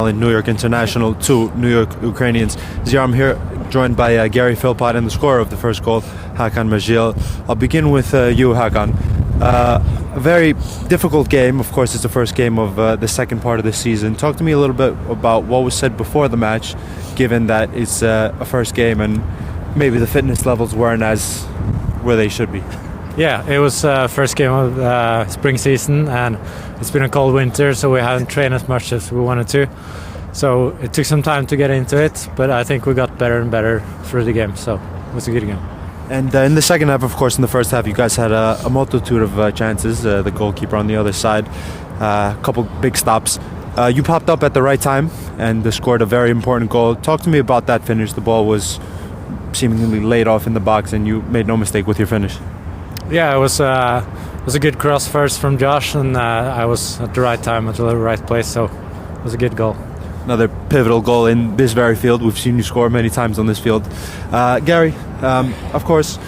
in New York International to New York Ukrainians. I'm here joined by Gary Philpott and the scorer of the first goal, Hakan Majil. I'll begin with you, Hakan. A very difficult game. Of course, it's the first game of the second part of the season. Talk to me a little bit about what was said before the match, given that it's a first game and maybe the fitness levels weren't as where they should be. Yeah, it was first game of spring season, and it's been a cold winter, so we haven't trained as much as we wanted to. So it took some time to get into it, but I think we got better and better through the game, so it was a good game. And in the second half, of course, in the first half, you guys had a multitude of chances. The goalkeeper on the other side, a couple big stops. You popped up at the right time and scored a very important goal. Talk to me about that finish. The ball was seemingly laid off in the box, and you made no mistake with your finish. Yeah, it was a good cross first from Josh, and I was at the right time at the right place, so it was a good goal. Another pivotal goal in this very field. We've seen you score many times on this field. Gary, of course,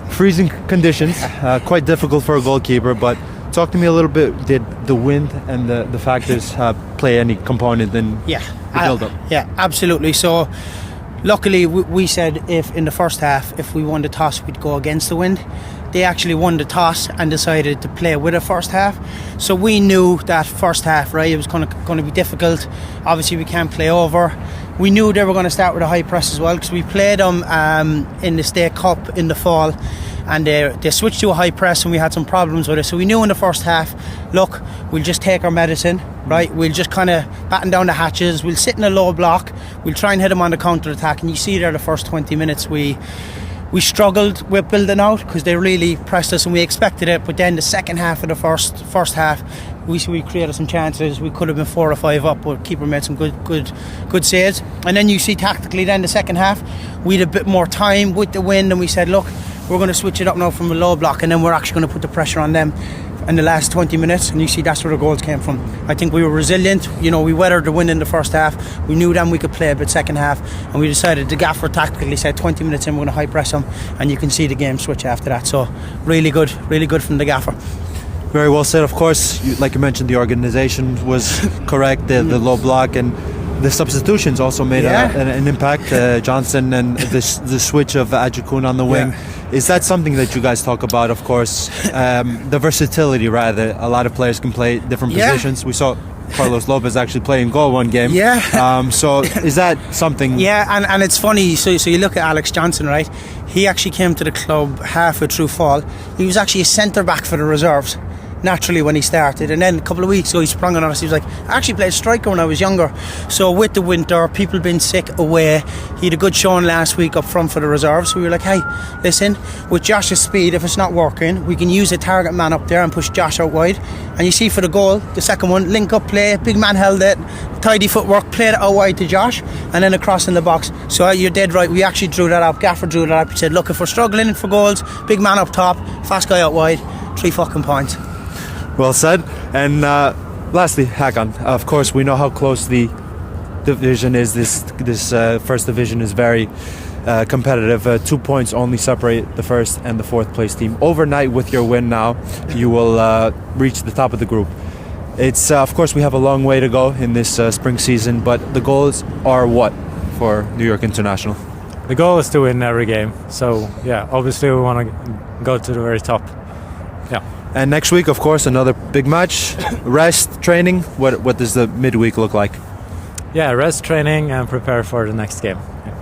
freezing conditions, quite difficult for a goalkeeper, but talk to me a little bit. Did the wind and the factors play any component in the build-up? Yeah, absolutely. So luckily we said if in the first half, if we won the toss, we'd go against the wind. They actually won the toss and decided to play with the first half. So we knew that first half, right, it was going to be difficult. Obviously, we can't play over. We knew they were going to start with a high press as well, because we played them in the State Cup in the fall, and they switched to a high press, and we had some problems with it. So we knew in the first half, look, we'll just take our medicine, right? We'll just kind of batten down the hatches. We'll sit in a low block. We'll try and hit them on the counter-attack. And you see there the first 20 minutes, we struggled with building out because they really pressed us and we expected it. But then the second half of the first half, we created some chances. We could have been 4 or 5 up, but keeper made some good saves. And then you see tactically, then the second half, we had a bit more time with the wind, and we said, look, we're going to switch it up now from a low block, and then we're actually going to put the pressure on them in the last 20 minutes, and you see that's where the goals came from. I think we were resilient. You know, we weathered the wind in the first half. We knew then we could play a bit second half, and we decided, the gaffer tactically said 20 minutes in we're going to high press them, and you can see the game switch after that. So really good from the gaffer. Very well said. Of course, like you mentioned, the organisation was correct, the low block, and the substitutions also made an impact. Johnson and the switch of Ajikun on the wing. Yeah. Is that something that you guys talk about? Of course, the versatility, rather. A lot of players can play different positions. We saw Carlos Lopez actually play in goal one game. Yeah. So is that something? Yeah, and it's funny. So you look at Alex Johnson, right? He actually came to the club halfway through fall. He was actually a centre back for the reserves, naturally, when he started, and then a couple of weeks ago he sprung on us. He was like, I actually played striker when I was younger. So with the winter, people being sick away, he had a good showing last week up front for the reserves. So we were like, hey, listen, with Josh's speed, if it's not working, we can use a target man up there and push Josh out wide. And you see for the goal, the second one, link up play, big man held it, tidy footwork, played it out wide to Josh, and then across in the box. So you're dead right, we actually drew that up. Gaffer drew that up. He said, look, if we're struggling for goals, big man up top, fast guy out wide, 3 fucking points. Well said. And lastly, Hakan, of course, we know how close the division is. This first division is very competitive. 2 points only separate the first and the fourth place team. Overnight, with your win now, you will reach the top of the group. It's of course, we have a long way to go in this spring season, but the goals are what for New York International? The goal is to win every game. So yeah, obviously we want to go to the very top. Yeah. And next week, of course, another big match. Rest, training. What does the midweek look like? Yeah, rest, training, and prepare for the next game. Yeah.